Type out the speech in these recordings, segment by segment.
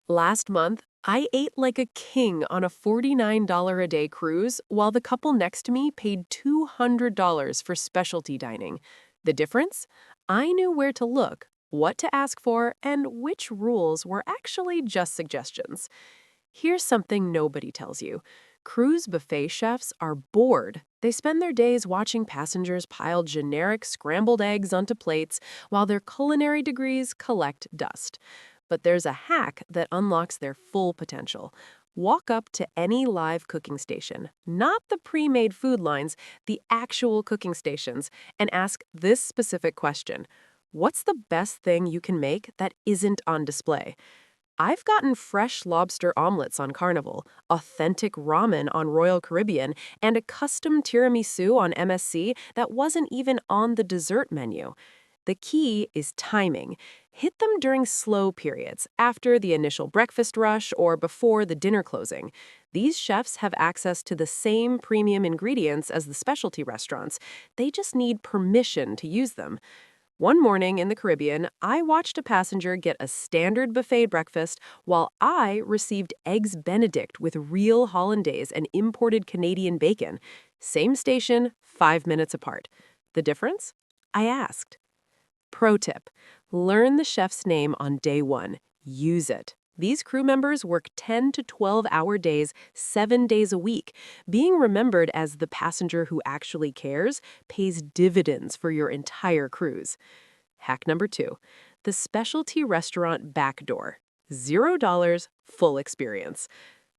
Last month, I ate like a king on a $49 a day cruise while the couple next to me paid $200 for specialty dining. The difference? I knew where to look, what to ask for, and which rules were actually just suggestions. Here's something nobody tells you. Cruise buffet chefs are bored. They spend their days watching passengers pile generic scrambled eggs onto plates while their culinary degrees collect dust. But there's a hack that unlocks their full potential. Walk up to any live cooking station, not the pre-made food lines, the actual cooking stations, and ask this specific question. What's the best thing you can make that isn't on display? I've gotten fresh lobster omelets on Carnival, authentic ramen on Royal Caribbean, and a custom tiramisu on MSC that wasn't even on the dessert menu. The key is timing. Hit them during slow periods, after the initial breakfast rush or before the dinner closing. These chefs have access to the same premium ingredients as the specialty restaurants. They just need permission to use them. One morning in the Caribbean, I watched a passenger get a standard buffet breakfast while I received Eggs Benedict with real hollandaise and imported Canadian bacon. Same station, 5 minutes apart. The difference? I asked. Pro tip: learn the chef's name on day one. Use it. These crew members work 10 to 12-hour days, 7 days a week. Being remembered as the passenger who actually cares pays dividends for your entire cruise. Hack number 2, the specialty restaurant backdoor. $0, full experience.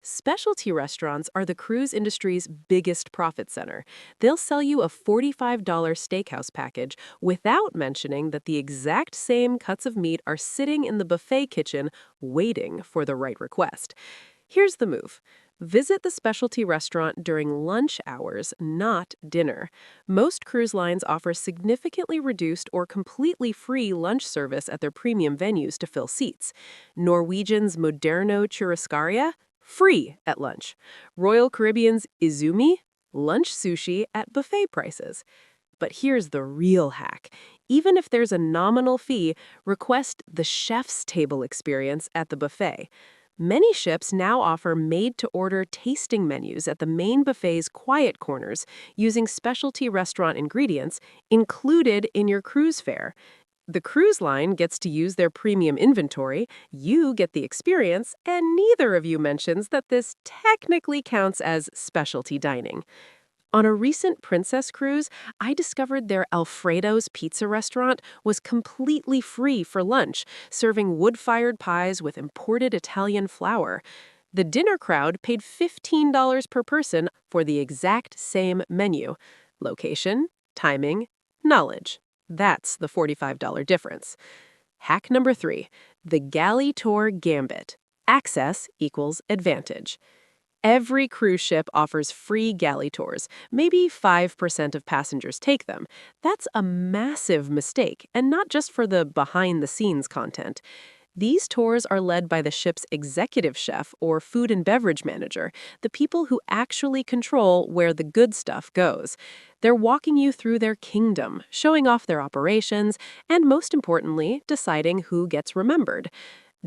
Specialty restaurants are the cruise industry's biggest profit center. They'll sell you a $45 steakhouse package without mentioning that the exact same cuts of meat are sitting in the buffet kitchen waiting for the right request. Here's the move. Visit the specialty restaurant during lunch hours, not dinner. Most cruise lines offer significantly reduced or completely free lunch service at their premium venues to fill seats. Norwegian's Moderno Churrascaria? Free at lunch. Royal Caribbean's Izumi? Lunch sushi at buffet prices. But here's the real hack. Even if there's a nominal fee, request the chef's table experience at the buffet. Many ships now offer made-to-order tasting menus at the main buffet's quiet corners using specialty restaurant ingredients included in your cruise fare. The cruise line gets to use their premium inventory, you get the experience, and neither of you mentions that this technically counts as specialty dining. On a recent Princess cruise, I discovered their Alfredo's pizza restaurant was completely free for lunch, serving wood-fired pies with imported Italian flour. The dinner crowd paid $15 per person for the exact same menu. Location, timing, knowledge. That's the $45 difference. Hack number 3, the galley tour gambit. Access equals advantage. Every cruise ship offers free galley tours. Maybe 5% of passengers take them. That's a massive mistake, and not just for the behind-the-scenes content. These tours are led by the ship's executive chef or food and beverage manager, the people who actually control where the good stuff goes. They're walking you through their kingdom, showing off their operations, and most importantly, deciding who gets remembered.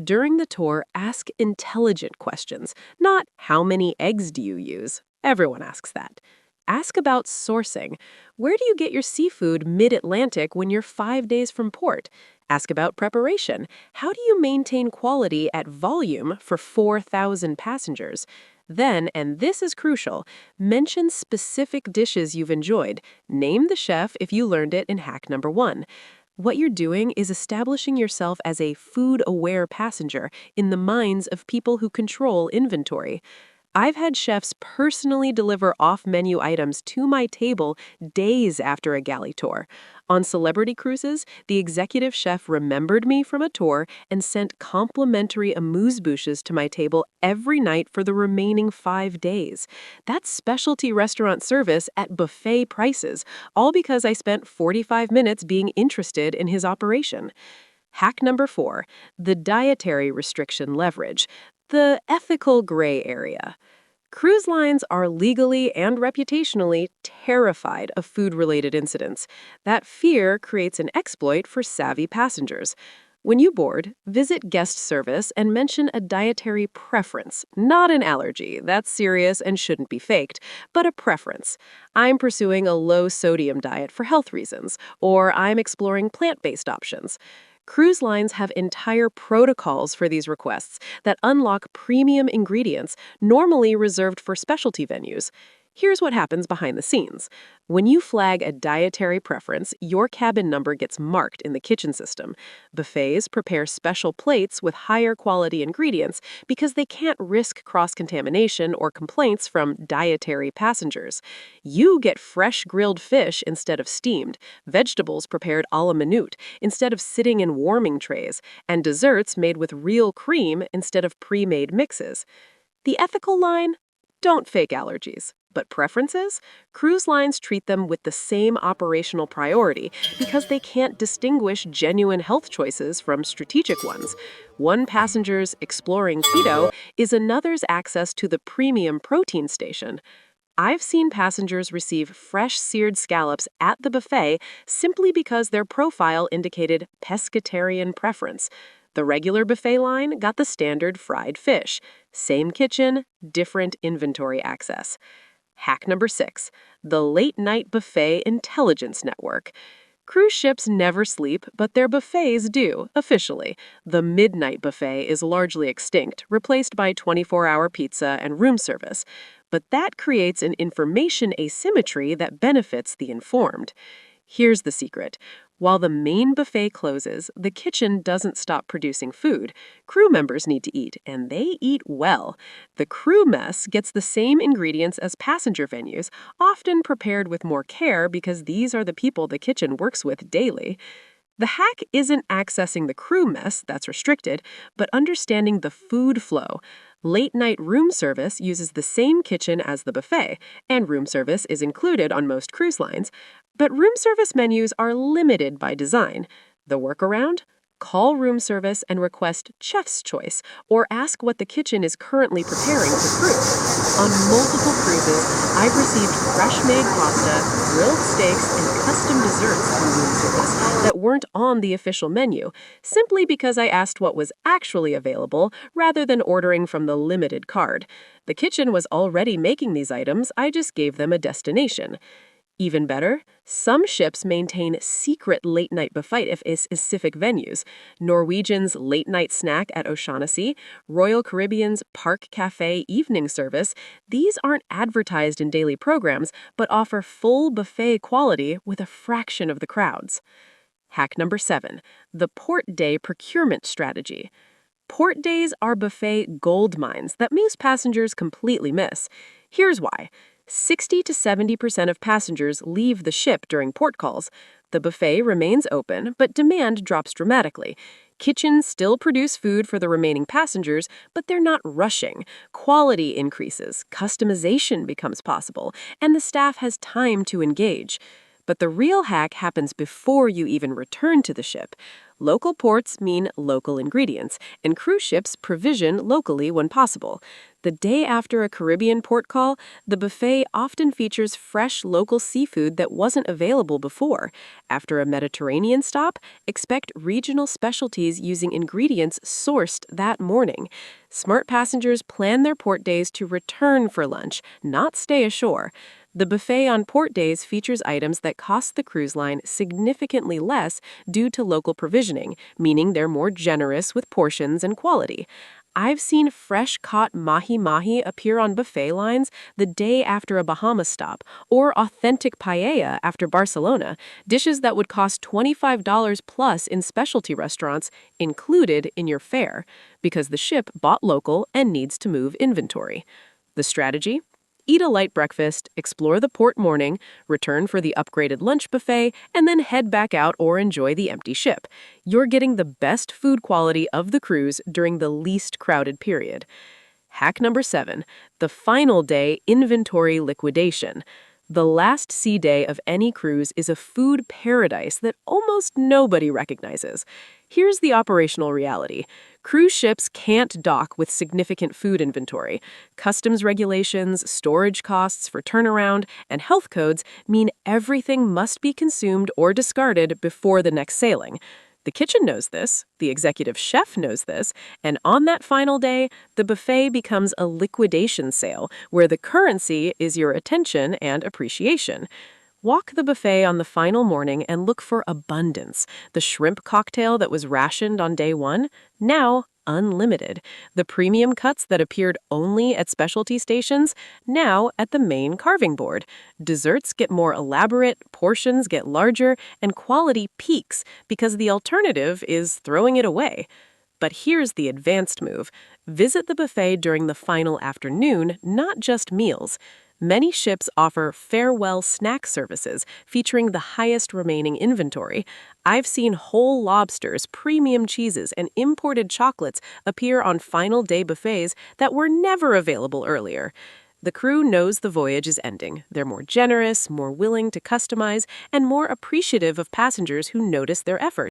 During the tour, ask intelligent questions, not "how many eggs do you use?" Everyone asks that. Ask about sourcing. Where do you get your seafood mid-Atlantic when you're 5 days from port? Ask about preparation. How do you maintain quality at volume for 4,000 passengers? Then, and this is crucial, mention specific dishes you've enjoyed. Name the chef if you learned it in hack number 1. What you're doing is establishing yourself as a food-aware passenger in the minds of people who control inventory. I've had chefs personally deliver off-menu items to my table days after a galley tour. On celebrity cruises, the executive chef remembered me from a tour and sent complimentary amuse-bouches to my table every night for the remaining 5 days. That's specialty restaurant service at buffet prices, all because I spent 45 minutes being interested in his operation. Hack number 4, the dietary restriction leverage, the ethical gray area. Cruise lines are legally and reputationally terrified of food-related incidents. That fear creates an exploit for savvy passengers. When you board, visit guest service and mention a dietary preference, not an allergy. That's serious and shouldn't be faked, but a preference. I'm pursuing a low-sodium diet for health reasons, or I'm exploring plant-based options. Cruise lines have entire protocols for these requests that unlock premium ingredients normally reserved for specialty venues. Here's what happens behind the scenes. When you flag a dietary preference, your cabin number gets marked in the kitchen system. Buffets prepare special plates with higher quality ingredients because they can't risk cross-contamination or complaints from dietary passengers. You get fresh grilled fish instead of steamed, vegetables prepared a la minute instead of sitting in warming trays, and desserts made with real cream instead of pre-made mixes. The ethical line? Don't fake allergies. But preferences? Cruise lines treat them with the same operational priority because they can't distinguish genuine health choices from strategic ones. One passenger's exploring keto is another's access to the premium protein station. I've seen passengers receive fresh seared scallops at the buffet simply because their profile indicated pescatarian preference. The regular buffet line got the standard fried fish. Same kitchen, different inventory access. Hack number 6, the late-night buffet intelligence network. Cruise ships never sleep, but their buffets do, officially. The midnight buffet is largely extinct, replaced by 24-hour pizza and room service. But that creates an information asymmetry that benefits the informed. Here's the secret. While the main buffet closes, the kitchen doesn't stop producing food. Crew members need to eat, and they eat well. The crew mess gets the same ingredients as passenger venues, often prepared with more care because these are the people the kitchen works with daily. The hack isn't accessing the crew mess, that's restricted, but understanding the food flow. Late-night room service uses the same kitchen as the buffet, and room service is included on most cruise lines. But room service menus are limited by design. The workaround? Call room service and request chef's choice, or ask what the kitchen is currently preparing for crew. On multiple cruises, I've received fresh-made pasta, grilled steaks, and custom desserts from room service that weren't on the official menu, simply because I asked what was actually available rather than ordering from the limited card. The kitchen was already making these items, I just gave them a destination. Even better, some ships maintain secret late-night buffet at specific venues. Norwegian's late-night snack at O'Shaughnessy, Royal Caribbean's Park Cafe evening service, these aren't advertised in daily programs, but offer full buffet quality with a fraction of the crowds. Hack number 7, the port day procurement strategy. Port days are buffet gold mines that most passengers completely miss. Here's why. 60 to 70% of passengers leave the ship during port calls. The buffet remains open, but demand drops dramatically. Kitchens still produce food for the remaining passengers, but they're not rushing. Quality increases, customization becomes possible, and the staff has time to engage. But the real hack happens before you even return to the ship. Local ports mean local ingredients, and cruise ships provision locally when possible. The day after a Caribbean port call, the buffet often features fresh local seafood that wasn't available before. After a Mediterranean stop, expect regional specialties using ingredients sourced that morning. Smart passengers plan their port days to return for lunch, not stay ashore. The buffet on port days features items that cost the cruise line significantly less due to local provisioning, meaning they're more generous with portions and quality. I've seen fresh-caught mahi-mahi appear on buffet lines the day after a Bahamas stop, or authentic paella after Barcelona, dishes that would cost $25 plus in specialty restaurants included in your fare, because the ship bought local and needs to move inventory. The strategy? Eat a light breakfast, explore the port morning, return for the upgraded lunch buffet, and then head back out or enjoy the empty ship. You're getting the best food quality of the cruise during the least crowded period. Hack number 7, the final day inventory liquidation. The last sea day of any cruise is a food paradise that almost nobody recognizes. Here's the operational reality. Cruise ships can't dock with significant food inventory. Customs regulations, storage costs for turnaround, and health codes mean everything must be consumed or discarded before the next sailing. The kitchen knows this, the executive chef knows this, and on that final day, the buffet becomes a liquidation sale where the currency is your attention and appreciation. Walk the buffet on the final morning and look for abundance. The shrimp cocktail that was rationed on day one, now unlimited. The premium cuts that appeared only at specialty stations, now at the main carving board. Desserts get more elaborate, portions get larger, and quality peaks because the alternative is throwing it away. But here's the advanced move. Visit the buffet during the final afternoon, not just meals. Many ships offer farewell snack services featuring the highest remaining inventory. I've seen whole lobsters, premium cheeses, and imported chocolates appear on final day buffets that were never available earlier. The crew knows the voyage is ending. They're more generous, more willing to customize, and more appreciative of passengers who notice their efforts.